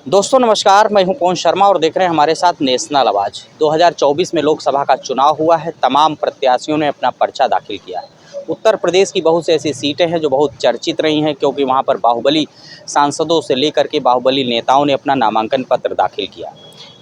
दोस्तों नमस्कार, मैं हूं पवन शर्मा और देख रहे हैं हमारे साथ नेशनल आवाज़। 2024 में लोकसभा का चुनाव हुआ है। तमाम प्रत्याशियों ने अपना पर्चा दाखिल किया है। उत्तर प्रदेश की बहुत सी ऐसी सीटें हैं जो बहुत चर्चित रही हैं, क्योंकि वहां पर बाहुबली सांसदों से लेकर के बाहुबली नेताओं ने अपना नामांकन पत्र दाखिल किया।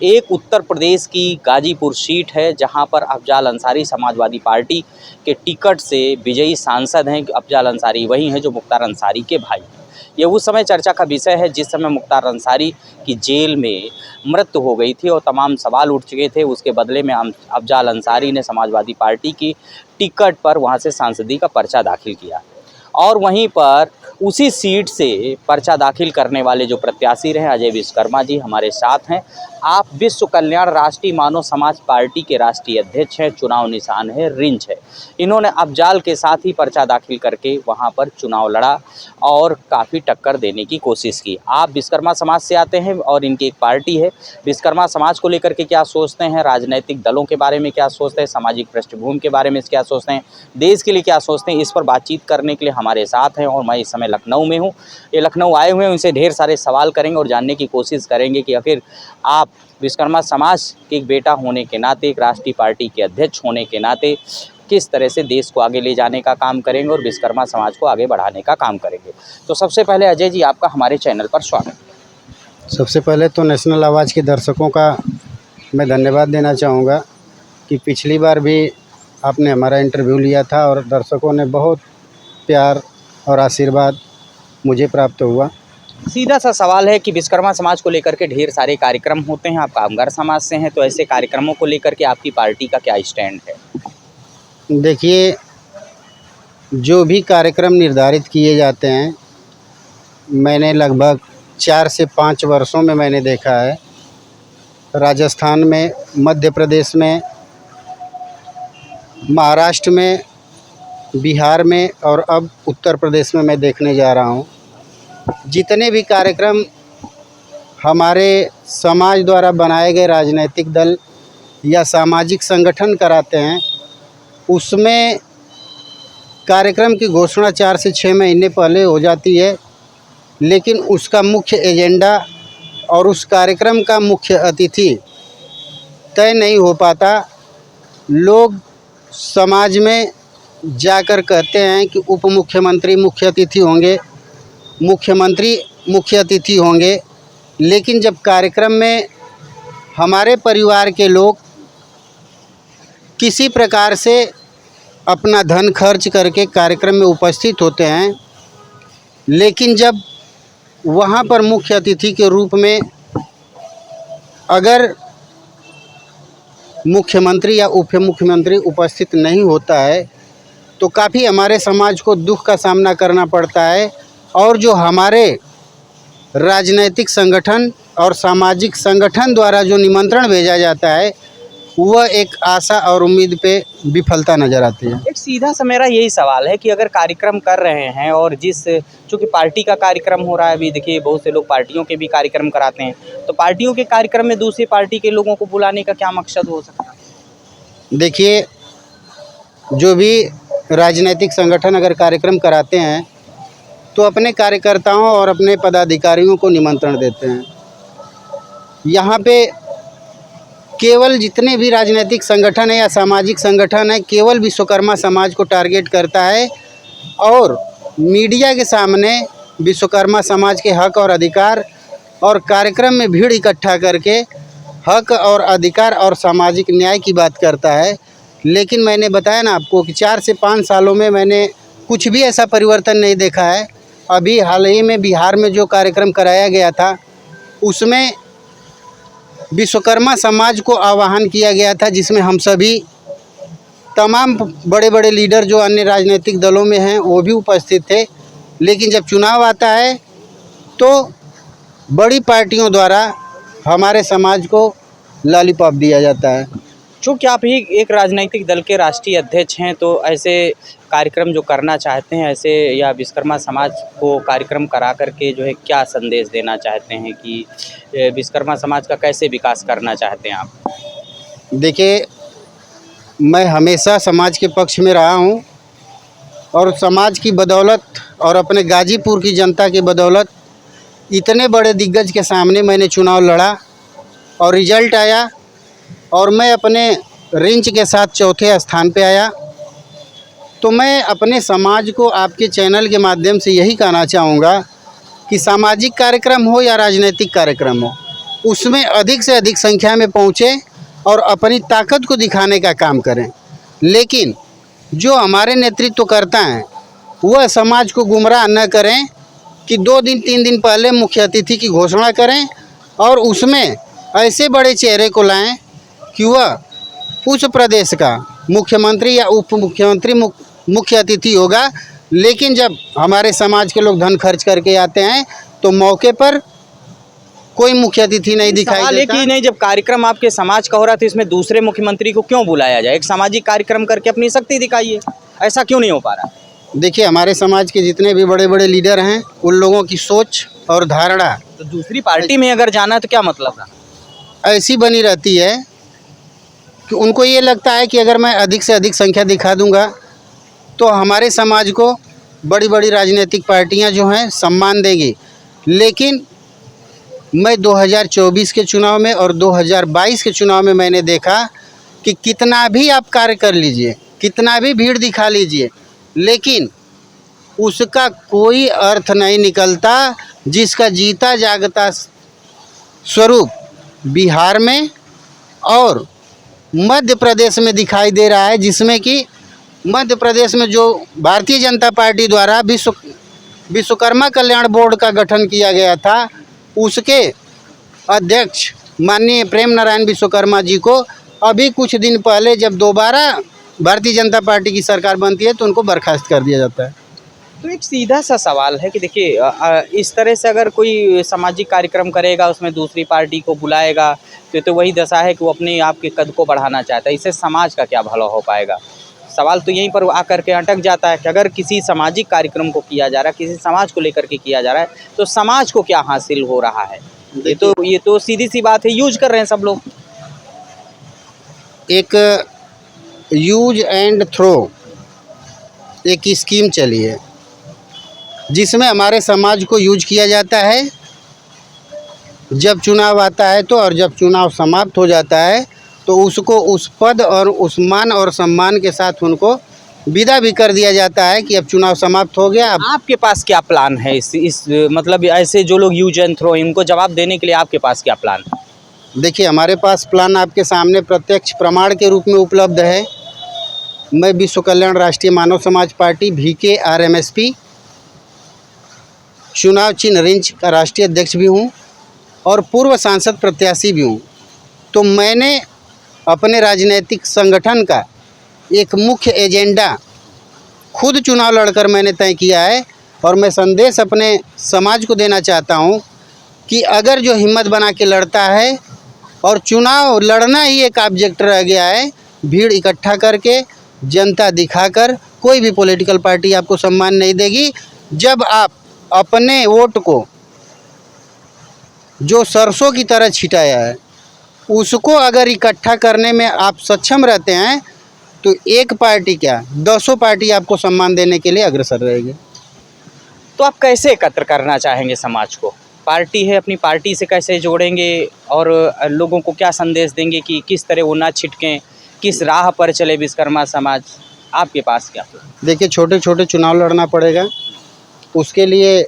एक उत्तर प्रदेश की गाजीपुर सीट है, जहां पर अफजाल अंसारी समाजवादी पार्टी के टिकट से विजयी सांसद हैं। अफजाल अंसारी वही हैं जो मुख्तार अंसारी के भाई हैं। ये उस समय चर्चा का विषय है जिस समय मुख्तार अंसारी की जेल में मृत्यु हो गई थी और तमाम सवाल उठ चुके थे। उसके बदले में अफजाल अंसारी ने समाजवादी पार्टी की टिकट पर वहां से सांसदी का पर्चा दाखिल किया और वहीं पर उसी सीट से पर्चा दाखिल करने वाले जो प्रत्याशी रहे अजय विश्वकर्मा जी हमारे साथ हैं। आप विश्व कल्याण राष्ट्रीय मानव समाज पार्टी के राष्ट्रीय अध्यक्ष हैं। चुनाव निशान है रिंच है। इन्होंने अफजाल के साथ ही पर्चा दाखिल करके वहां पर चुनाव लड़ा और काफ़ी टक्कर देने की कोशिश की। आप विश्वकर्मा समाज से आते हैं और इनकी एक पार्टी है। विश्वकर्मा समाज को लेकर के क्या सोचते हैं, राजनीतिक दलों के बारे में क्या सोचते हैं, सामाजिक पृष्ठभूमि के बारे में क्या सोचते हैं, देश के लिए क्या सोचते हैं, इस पर बातचीत करने के लिए हमारे साथ हैं। और मैं इस समय लखनऊ में हूँ। ये लखनऊ आए हुए हैं, उनसे ढेर सारे सवाल करेंगे और जानने की कोशिश करेंगे कि आखिर आप विश्वकर्मा समाज के एक बेटा होने के नाते, एक राष्ट्रीय पार्टी के अध्यक्ष होने के नाते किस तरह से देश को आगे ले जाने का काम करेंगे और विश्वकर्मा समाज को आगे बढ़ाने का काम करेंगे। तो सबसे पहले अजय जी, आपका हमारे चैनल पर स्वागत। सबसे पहले तो नेशनल आवाज़ के दर्शकों का मैं धन्यवाद देना चाहूँगा कि पिछली बार भी आपने हमारा इंटरव्यू लिया था और दर्शकों ने बहुत प्यार और आशीर्वाद मुझे प्राप्त हुआ। सीधा सा सवाल है कि विश्वकर्मा समाज को लेकर के ढेर सारे कार्यक्रम होते हैं। आप कामगार समाज से हैं, तो ऐसे कार्यक्रमों को लेकर के आपकी पार्टी का क्या स्टैंड है? देखिए, जो भी कार्यक्रम निर्धारित किए जाते हैं, मैंने लगभग 4 से 5 वर्षों में मैंने देखा है। राजस्थान में, मध्य प्रदेश में, महाराष्ट्र में, बिहार में और अब उत्तर प्रदेश में मैं देखने जा रहा हूँ। जितने भी कार्यक्रम हमारे समाज द्वारा बनाए गए राजनीतिक दल या सामाजिक संगठन कराते हैं, उसमें कार्यक्रम की घोषणा 4 से 6 महीने पहले हो जाती है, लेकिन उसका मुख्य एजेंडा और उस कार्यक्रम का मुख्य अतिथि तय नहीं हो पाता। लोग समाज में जाकर कहते हैं कि उप मुख्यमंत्री मुख्य अतिथि होंगे, मुख्यमंत्री मुख्य अतिथि होंगे, लेकिन जब कार्यक्रम में हमारे परिवार के लोग किसी प्रकार से अपना धन खर्च करके कार्यक्रम में उपस्थित होते हैं, लेकिन जब वहाँ पर मुख्य अतिथि के रूप में अगर मुख्यमंत्री या उप मुख्यमंत्री उपस्थित नहीं होता है तो काफ़ी हमारे समाज को दुख का सामना करना पड़ता है। और जो हमारे राजनीतिक संगठन और सामाजिक संगठन द्वारा जो निमंत्रण भेजा जाता है, वह एक आशा और उम्मीद पे विफलता नज़र आती है। एक सीधा सा मेरा यही सवाल है कि अगर कार्यक्रम कर रहे हैं और चूँकि पार्टी का कार्यक्रम हो रहा है, अभी देखिए बहुत से लोग पार्टियों के भी कार्यक्रम कराते हैं, तो पार्टियों के कार्यक्रम में दूसरी पार्टी के लोगों को बुलाने का क्या मकसद हो सकता है? देखिए, जो भी राजनीतिक संगठन अगर कार्यक्रम कराते हैं तो अपने कार्यकर्ताओं और अपने पदाधिकारियों को निमंत्रण देते हैं। यहाँ पे केवल जितने भी राजनीतिक संगठन है या सामाजिक संगठन है, केवल विश्वकर्मा समाज को टारगेट करता है और मीडिया के सामने विश्वकर्मा समाज के हक और अधिकार और कार्यक्रम में भीड़ इकट्ठा करके हक और अधिकार और सामाजिक न्याय की बात करता है। लेकिन मैंने बताया ना आपको कि 4 से 5 सालों में मैंने कुछ भी ऐसा परिवर्तन नहीं देखा है। अभी हाल ही में बिहार में जो कार्यक्रम कराया गया था, उसमें विश्वकर्मा समाज को आह्वान किया गया था, जिसमें हम सभी तमाम बड़े बड़े लीडर जो अन्य राजनीतिक दलों में हैं वो भी उपस्थित थे। लेकिन जब चुनाव आता है तो बड़ी पार्टियों द्वारा हमारे समाज को लॉलीपॉप दिया जाता है। चूँकि आप ही एक राजनीतिक दल के राष्ट्रीय अध्यक्ष हैं, तो ऐसे कार्यक्रम जो करना चाहते हैं, ऐसे या विश्वकर्मा समाज को कार्यक्रम करा करके जो है क्या संदेश देना चाहते हैं कि विश्वकर्मा समाज का कैसे विकास करना चाहते हैं आप? देखिए, मैं हमेशा समाज के पक्ष में रहा हूँ और समाज की बदौलत और अपने गाजीपुर की जनता की बदौलत इतने बड़े दिग्गज के सामने मैंने चुनाव लड़ा और रिजल्ट आया और मैं अपने रेंज के साथ चौथे स्थान पे आया। तो मैं अपने समाज को आपके चैनल के माध्यम से यही कहना चाहूँगा कि सामाजिक कार्यक्रम हो या राजनीतिक कार्यक्रम हो, उसमें अधिक से अधिक संख्या में पहुँचे और अपनी ताकत को दिखाने का काम करें। लेकिन जो हमारे नेतृत्व करता है वह समाज को गुमराह न करें कि 2 दिन 3 दिन पहले मुख्य अतिथि की घोषणा करें और उसमें ऐसे बड़े चेहरे को लाएं कि वह उस प्रदेश का मुख्यमंत्री या उप मुख्यमंत्री मुख्य अतिथि होगा, लेकिन जब हमारे समाज के लोग धन खर्च करके आते हैं तो मौके पर कोई मुख्य अतिथि नहीं दिखाई सवाल है देता। कि नहीं, जब कार्यक्रम आपके समाज का हो रहा था इसमें दूसरे मुख्यमंत्री को क्यों बुलाया जाए? एक सामाजिक कार्यक्रम करके अपनी शक्ति दिखाइए, ऐसा क्यों नहीं हो पा रहा? देखिए, हमारे समाज के जितने भी बड़े बड़े लीडर हैं उन लोगों की सोच और धारणा तो दूसरी पार्टी में अगर जाना तो क्या मतलब रहा? ऐसी बनी रहती है कि उनको ये लगता है कि अगर मैं अधिक से अधिक संख्या दिखा दूंगा तो हमारे समाज को बड़ी बड़ी राजनीतिक पार्टियां जो हैं सम्मान देंगी। लेकिन मैं 2024 के चुनाव में और 2022 के चुनाव में मैंने देखा कि कितना भी आप कार्य कर लीजिए, कितना भी भीड़ दिखा लीजिए, लेकिन उसका कोई अर्थ नहीं निकलता जिसका जीता जागता स्वरूप बिहार में और मध्य प्रदेश में दिखाई दे रहा है, जिसमें कि मध्य प्रदेश में जो भारतीय जनता पार्टी द्वारा विश्वकर्मा कल्याण बोर्ड का गठन किया गया था, उसके अध्यक्ष माननीय प्रेम नारायण विश्वकर्मा जी को अभी कुछ दिन पहले जब दोबारा भारतीय जनता पार्टी की सरकार बनती है तो उनको बर्खास्त कर दिया जाता है। तो एक सीधा सा सवाल है कि देखिए, इस तरह से अगर कोई सामाजिक कार्यक्रम करेगा उसमें दूसरी पार्टी को बुलाएगा तो वही दशा है कि वो अपने आप के कद को बढ़ाना चाहता है। इससे समाज का क्या भला हो पाएगा? सवाल तो यहीं पर आकर के अटक जाता है कि अगर किसी सामाजिक कार्यक्रम को किया जा रहा है, किसी समाज को लेकर के किया जा रहा है, तो समाज को क्या हासिल हो रहा है? ये तो सीधी सी बात है, यूज कर रहे हैं सब लोग। एक यूज एंड थ्रो एक स्कीम चली है जिसमें हमारे समाज को यूज किया जाता है जब चुनाव आता है तो, और जब चुनाव समाप्त हो जाता है तो उसको उस पद और उस मान और सम्मान के साथ उनको विदा भी कर दिया जाता है कि अब चुनाव समाप्त हो गया। आपके पास क्या प्लान है इस मतलब ऐसे जो लोग यूज एंड थ्रो, इनको जवाब देने के लिए आपके पास क्या प्लान है? देखिए, हमारे पास प्लान आपके सामने प्रत्यक्ष प्रमाण के रूप में उपलब्ध है। मैं विश्व कल्याण राष्ट्रीय मानव समाज पार्टी VKRMSP चुनाव चिन्ह रेंज का राष्ट्रीय अध्यक्ष भी हूँ और पूर्व सांसद प्रत्याशी भी हूँ। तो मैंने अपने राजनीतिक संगठन का एक मुख्य एजेंडा खुद चुनाव लड़कर मैंने तय किया है और मैं संदेश अपने समाज को देना चाहता हूँ कि अगर जो हिम्मत बना के लड़ता है और चुनाव लड़ना ही एक ऑब्जेक्ट रह गया है, भीड़ इकट्ठा करके जनता दिखाकर कोई भी पॉलिटिकल पार्टी आपको सम्मान नहीं देगी। जब आप अपने वोट को जो सरसों की तरह छिटाया है उसको अगर इकट्ठा करने में आप सक्षम रहते हैं तो एक पार्टी क्या 200 पार्टी आपको सम्मान देने के लिए अग्रसर रहेगी। तो आप कैसे एकत्र करना चाहेंगे समाज को? पार्टी है, अपनी पार्टी से कैसे जोड़ेंगे और लोगों को क्या संदेश देंगे कि किस तरह वो ना छिटकें, किस राह पर चले विश्वकर्मा समाज? आपके पास क्या? देखिए, छोटे छोटे चुनाव लड़ना पड़ेगा, उसके लिए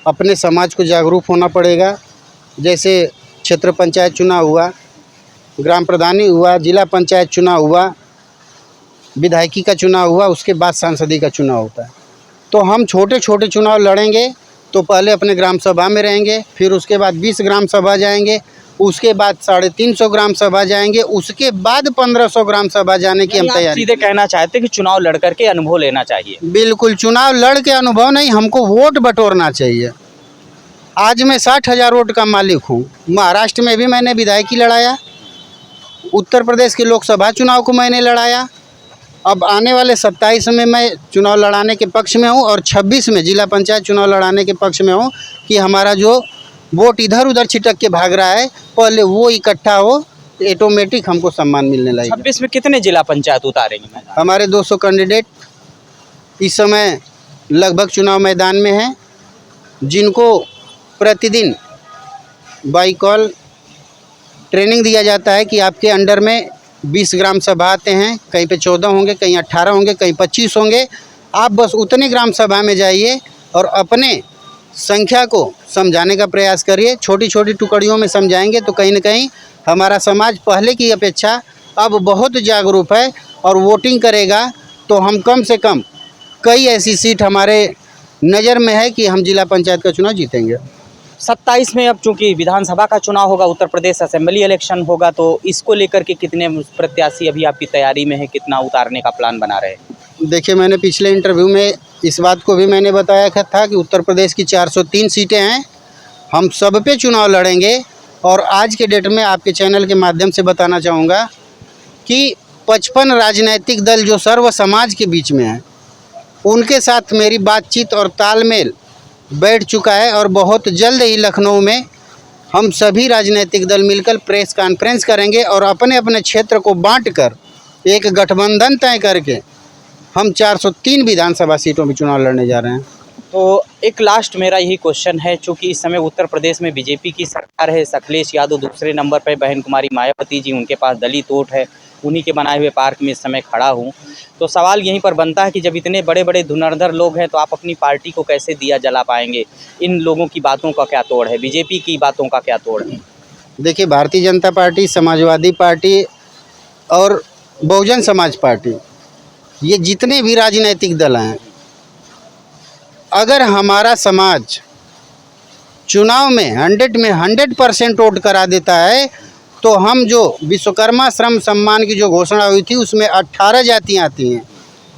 अपने समाज को जागरूक होना पड़ेगा। जैसे क्षेत्र पंचायत चुनाव हुआ, ग्राम प्रधानी हुआ, जिला पंचायत चुनाव हुआ, विधायकी का चुनाव हुआ, उसके बाद सांसदी का चुनाव होता है। तो हम छोटे छोटे चुनाव लड़ेंगे तो पहले अपने ग्राम सभा में रहेंगे, फिर उसके बाद 20 ग्राम सभा जाएंगे, उसके बाद 350 ग्राम सभा जाएंगे, उसके बाद 1500 ग्राम सभा जाने की हम तैयारी। सीधे कहना चाहते हैं कि चुनाव लड़ करके अनुभव लेना चाहिए? बिल्कुल, चुनाव लड़ के अनुभव नहीं, हमको वोट बटोरना चाहिए। आज मैं 60,000 वोट का मालिक हूँ। महाराष्ट्र में भी मैंने विधायकी लड़ाया, उत्तर प्रदेश के लोकसभा चुनाव को मैंने लड़ाया, अब आने वाले 27 में मैं चुनाव लड़ाने के पक्ष में हूँ और 26 में जिला पंचायत चुनाव लड़ाने के पक्ष में हूँ कि हमारा जो वोट इधर उधर छिटक के भाग रहा है पहले वो इकट्ठा हो, ऑटोमेटिक हमको सम्मान मिलने लगेगा। 26 में कितने जिला पंचायत उतारेंगे मैदान? हमारे 200 कैंडिडेट इस समय लगभग चुनाव मैदान में हैं जिनको प्रतिदिन बाई कॉल ट्रेनिंग दिया जाता है कि आपके अंडर में 20 ग्राम सभा आते हैं, कहीं पे 14 होंगे, कहीं 18 होंगे, कहीं 25 होंगे। आप बस उतने ग्राम सभा में जाइए और अपने संख्या को समझाने का प्रयास करिए। छोटी छोटी टुकड़ियों में समझाएंगे तो कहीं न कहीं हमारा समाज पहले की अपेक्षा अब बहुत जागरूक है और वोटिंग करेगा तो हम कम से कम कई ऐसी सीट हमारे नज़र में है कि हम जिला पंचायत का चुनाव जीतेंगे। 27 में अब चूंकि विधानसभा का चुनाव होगा, उत्तर प्रदेश असेंबली इलेक्शन होगा, तो इसको लेकर के कितने प्रत्याशी अभी आपकी तैयारी में है, कितना उतारने का प्लान बना रहे हैं? देखिए, मैंने पिछले इंटरव्यू में इस बात को भी मैंने बताया था कि उत्तर प्रदेश की 403 सीटें हैं, हम सब पे चुनाव लड़ेंगे। और आज के डेट में आपके चैनल के माध्यम से बताना चाहूँगा कि 55 राजनीतिक दल जो सर्व समाज के बीच में हैं, उनके साथ मेरी बातचीत और तालमेल बैठ चुका है और बहुत जल्द ही लखनऊ में हम सभी राजनीतिक दल मिलकर प्रेस कॉन्फ्रेंस करेंगे और अपने अपने क्षेत्र को बांटकर एक गठबंधन तय करके हम 403 विधानसभा सीटों में चुनाव लड़ने जा रहे हैं। तो एक लास्ट मेरा यही क्वेश्चन है, चूँकि इस समय उत्तर प्रदेश में बीजेपी की सरकार है, अखिलेश यादव दूसरे नंबर पर, बहन कुमारी मायावती जी, उनके पास दलित वोट है, उन्हीं के बनाए हुए पार्क में इस समय खड़ा हूँ। तो सवाल यहीं पर बनता है कि जब इतने बड़े बड़े धुरंधर लोग हैं तो आप अपनी पार्टी को कैसे दिया जला पाएंगे? इन लोगों की बातों का क्या तोड़ है, बीजेपी की बातों का क्या तोड़ है? देखिए, भारतीय जनता पार्टी, समाजवादी पार्टी और बहुजन समाज पार्टी, ये जितने भी राजनीतिक दल हैं, अगर हमारा समाज चुनाव में 100% वोट करा देता है तो हम जो विश्वकर्मा श्रम सम्मान की जो घोषणा हुई थी उसमें 18 जातियाँ आती हैं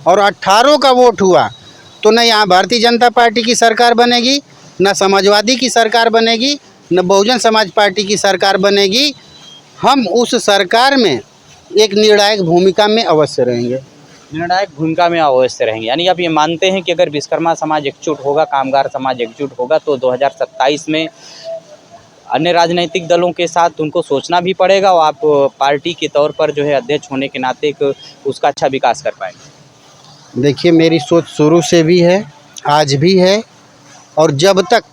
और 18 का वोट हुआ तो न यहाँ भारतीय जनता पार्टी की सरकार बनेगी, न समाजवादी की सरकार बनेगी, न बहुजन समाज पार्टी की सरकार बनेगी। हम उस सरकार में एक निर्णायक भूमिका में अवश्य रहेंगे। निर्णायक भूमिका में अवश्य रहेंगे, यानी आप ये मानते हैं कि अगर विश्वकर्मा समाज एकजुट होगा, कामगार समाज एकजुट होगा, तो 2027 में अन्य राजनीतिक दलों के साथ उनको सोचना भी पड़ेगा और आप पार्टी के तौर पर जो है अध्यक्ष होने के नाते उसका अच्छा विकास कर पाएंगे? देखिए, मेरी सोच शुरू से भी है, आज भी है, और जब तक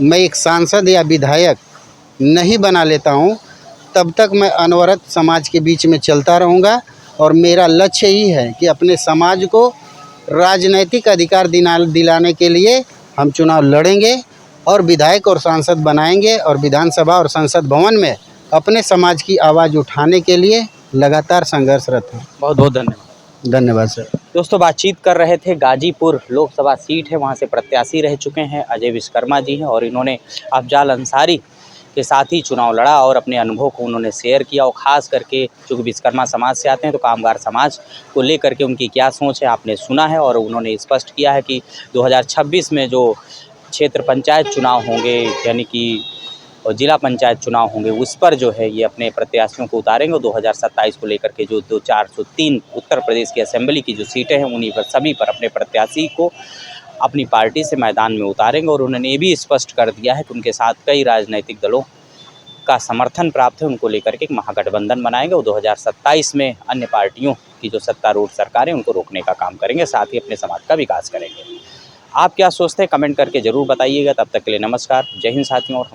मैं एक सांसद या विधायक नहीं बना लेता हूँ तब तक मैं अनवरत समाज के बीच में चलता रहूँगा। और मेरा लक्ष्य ही है कि अपने समाज को राजनैतिक अधिकार दिलाने के लिए हम चुनाव लड़ेंगे और विधायक और सांसद बनाएंगे और विधानसभा और संसद भवन में अपने समाज की आवाज़ उठाने के लिए लगातार संघर्षरत हैं। बहुत बहुत धन्यवाद। धन्यवाद सर। दोस्तों, बातचीत कर रहे थे, गाजीपुर लोकसभा सीट है, वहाँ से प्रत्याशी रह चुके हैं अजय विश्वकर्मा जी हैं और इन्होंने अफजाल अंसारी के साथ ही चुनाव लड़ा और अपने अनुभव को उन्होंने शेयर किया। और ख़ास करके चूँकि विश्वकर्मा समाज से आते हैं तो कामगार समाज को लेकर के उनकी क्या सोच है आपने सुना है। और उन्होंने स्पष्ट किया है कि 2026 में जो क्षेत्र पंचायत चुनाव होंगे, यानी कि जिला पंचायत चुनाव होंगे, उस पर जो है ये अपने प्रत्याशियों को उतारेंगे। और 2027 को लेकर के जो 403 उत्तर प्रदेश की असेंबली की जो सीटें हैं उन्हीं पर सभी पर अपने प्रत्याशी को अपनी पार्टी से मैदान में उतारेंगे। और उन्होंने ये भी स्पष्ट कर दिया है कि उनके साथ कई राजनीतिक दलों का समर्थन प्राप्त है, उनको लेकर के एक महागठबंधन बनाएंगे और 2027 में अन्य पार्टियों की जो सत्तारूढ़ सरकारें उनको रोकने का काम करेंगे, साथ ही अपने समाज का विकास करेंगे। आप क्या सोचते हैं, कमेंट करके ज़रूर बताइएगा। तब तक के लिए नमस्कार, जय हिंद साथियों। और